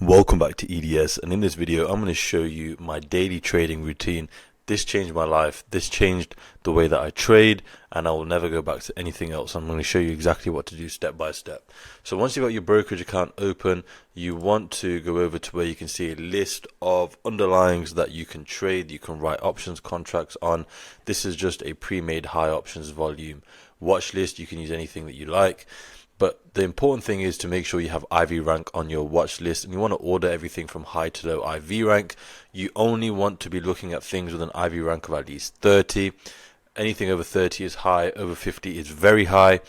Welcome back to EDS, and in this video I'm going to show you my daily trading routine. This changed my life. This changed the way that I trade, and I will never go back to anything else. I'm going to show you exactly what to do step by step. So once you've got your brokerage account open, you want to go over to where you can see a list of underlyings that you can trade. You can write options contracts on. This is just a pre-made high options volume watch list. You can use anything that you like. But the important thing is to make sure you have IV rank on your watch list, and you want to order everything from high to low IV rank. You only want to be looking at things with an IV rank of at least 30. Anything over 30 is high, over 50 is very high.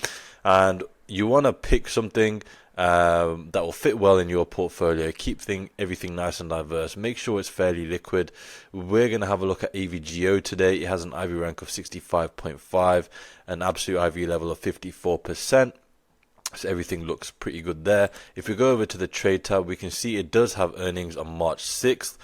And you want to pick something that will fit well in your portfolio. Keep everything nice and diverse. Make sure it's fairly liquid. We're going to have a look at AVGO today. It has an IV rank of 65.5, an absolute IV level of 54%. So everything looks pretty good there. If we go over to the trade tab, we can see it does have earnings on March 6th,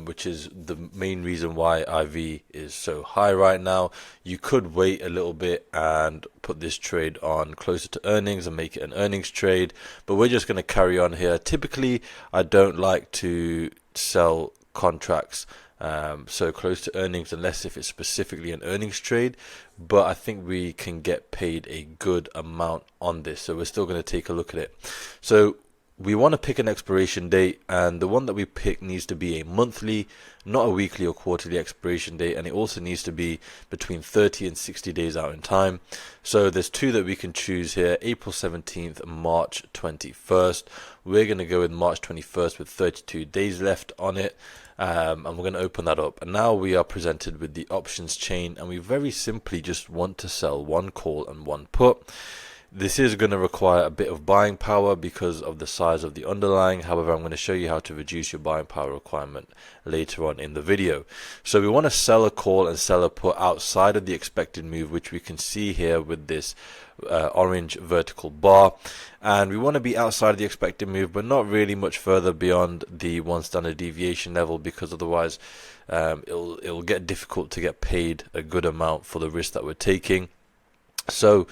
which is the main reason why IV is so high right now. You could wait a little bit and put this trade on closer to earnings and make it an earnings trade, but we're just going to carry on here. Typically, I don't like to sell contracts so close to earnings unless if it's specifically an earnings trade, but I think we can get paid a good amount on this, so we're still going to take a look at it. So we want to pick an expiration date, and the one that we pick needs to be a monthly, not a weekly or quarterly expiration date, and it also needs to be between 30 and 60 days out in time. So there's two that we can choose here: April 17th and March 21st. We're going to go with March 21st with 32 days left on it. And we're going to open that up, and now we are presented with the options chain, and we very simply just want to sell one call and one put. This is going to require a bit of buying power because of the size of the underlying. However, I'm going to show you how to reduce your buying power requirement later on in the video. So we want to sell a call and sell a put outside of the expected move, which we can see here with this orange vertical bar, and we want to be outside of the expected move, but not really much further beyond the one standard deviation level, because otherwise it'll get difficult to get paid a good amount for the risk that we're taking. So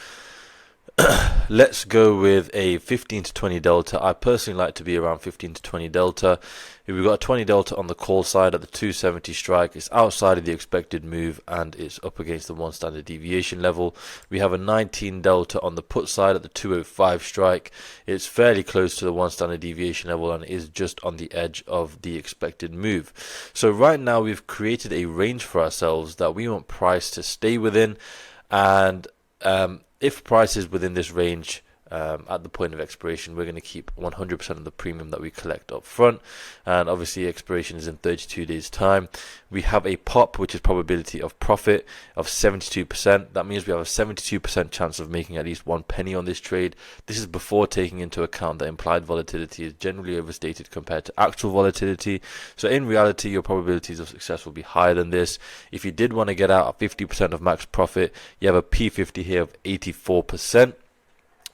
let's go with a 15 to 20 delta. I personally like to be around 15 to 20 delta. If we've got a 20 delta on the call side at the 270 strike, it's outside of the expected move and it's up against the one standard deviation level. We have a 19 delta on the put side at the 205 strike. It's fairly close to the one standard deviation level and is just on the edge of the expected move. So right now we've created a range for ourselves that we want price to stay within, and if price is within this range at the point of expiration, we're going to keep 100% of the premium that we collect up front, and obviously expiration is in 32 days time. We have a pop, which is probability of profit, of 72%. That means we have a 72% chance of making at least 1 penny on this trade. This is before taking into account that implied volatility is generally overstated compared to actual volatility. So in reality, your probabilities of success will be higher than this. If you did want to get out at 50% of max profit, you have a P50 here of 84%.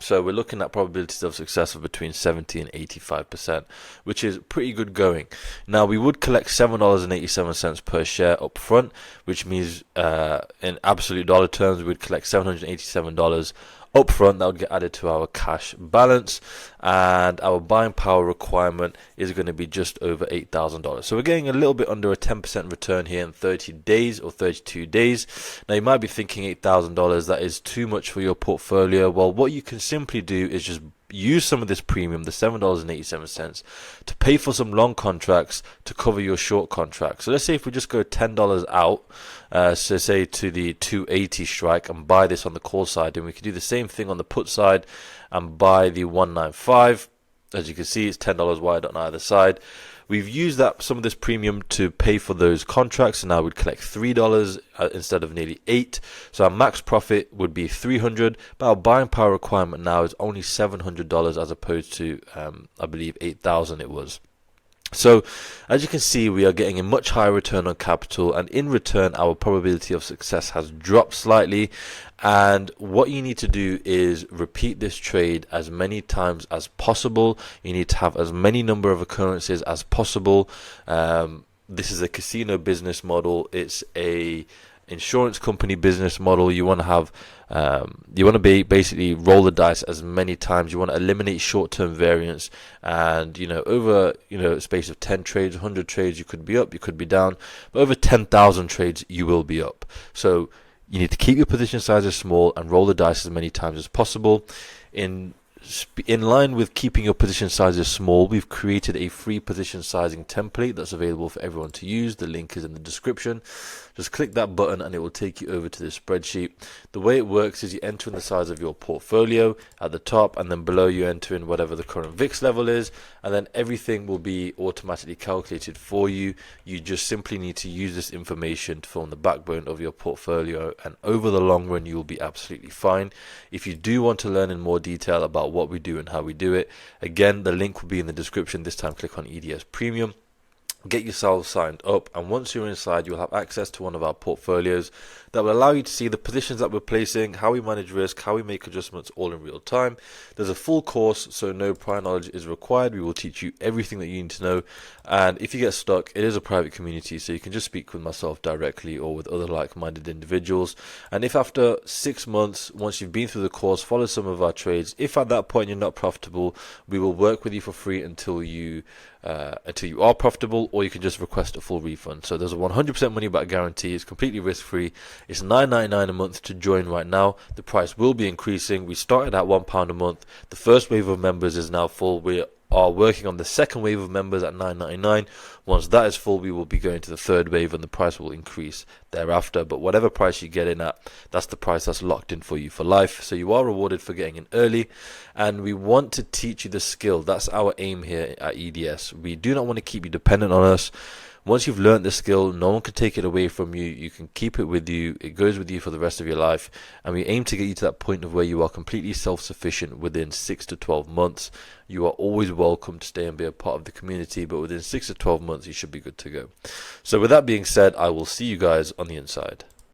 So we're looking at probabilities of success of between 70 and 85%, which is pretty good going. Now, we would collect $7.87 per share up front, which means in absolute dollar terms, we would collect $787 up front. That would get added to our cash balance, and our buying power requirement is going to be just over $8,000. So we're getting a little bit under a 10% return here in 30 days or 32 days. Now you might be thinking $8,000, that is too much for your portfolio. Well, what you can simply do is just use some of this premium, the $7.87, to pay for some long contracts to cover your short contracts. So let's say if we just go $10 out, so say to the 280 strike, and buy this on the call side, and we can do the same thing on the put side and buy the 195. As you can see, it's $10 wide on either side. We've used some of this premium to pay for those contracts, and now we'd collect $3 instead of nearly $8. So our max profit would be $300, but our buying power requirement now is only $700 as opposed to, I believe, $8,000 it was. So as you can see, we are getting a much higher return on capital, and in return our probability of success has dropped slightly. And what you need to do is repeat this trade as many times as possible. You need to have as many number of occurrences as possible. This is a casino business model. It's a insurance company business model. You want to have you want to be basically roll the dice as many times. You want to eliminate short-term variance, and over a space of 10 trades, 100 trades, you could be up, you could be down, but over 10,000 trades you will be up. So you need to keep your position sizes small and roll the dice as many times as possible. In line with keeping your position sizes small, we've created a free position sizing template that's available for everyone to use. The link is in the description. Just click that button and it will take you over to this spreadsheet. The way it works is you enter in the size of your portfolio at the top, and then below you enter in whatever the current VIX level is, and then everything will be automatically calculated for you. You just simply need to use this information to form the backbone of your portfolio, and over the long run you will be absolutely fine. If you do want to learn in more detail about what we do and how we do it, again, the link will be in the description. This time click on EDS Premium. Get yourself signed up, and once you're inside, you'll have access to one of our portfolios that will allow you to see the positions that we're placing, how we manage risk, how we make adjustments, all in real time. There's a full course, so no prior knowledge is required. We will teach you everything that you need to know, and if you get stuck, it is a private community, so you can just speak with myself directly or with other like-minded individuals. And if after 6 months, once you've been through the course, follow some of our trades, if at that point you're not profitable, we will work with you for free until you are profitable, or you can just request a full refund. So there's a 100% money back guarantee. It's completely risk-free. It's $9.99 a month to join right now. The price will be increasing. We started at £1 a month. The first wave of members is now full. We are working on the second wave of members at $9.99. Once that is full, we will be going to the third wave, and the price will increase thereafter. But whatever price you get in at, that's the price that's locked in for you for life. So you are rewarded for getting in early, and we want to teach you the skill. That's our aim here at EDS. We do not want to keep you dependent on us. Once you've learned the skill, no one can take it away from you. You can keep it with you. It goes with you for the rest of your life. And we aim to get you to that point of where you are completely self-sufficient within 6 to 12 months. You are always welcome to stay and be a part of the community, but within 6 to 12 months, you should be good to go. So with that being said, I will see you guys on the inside.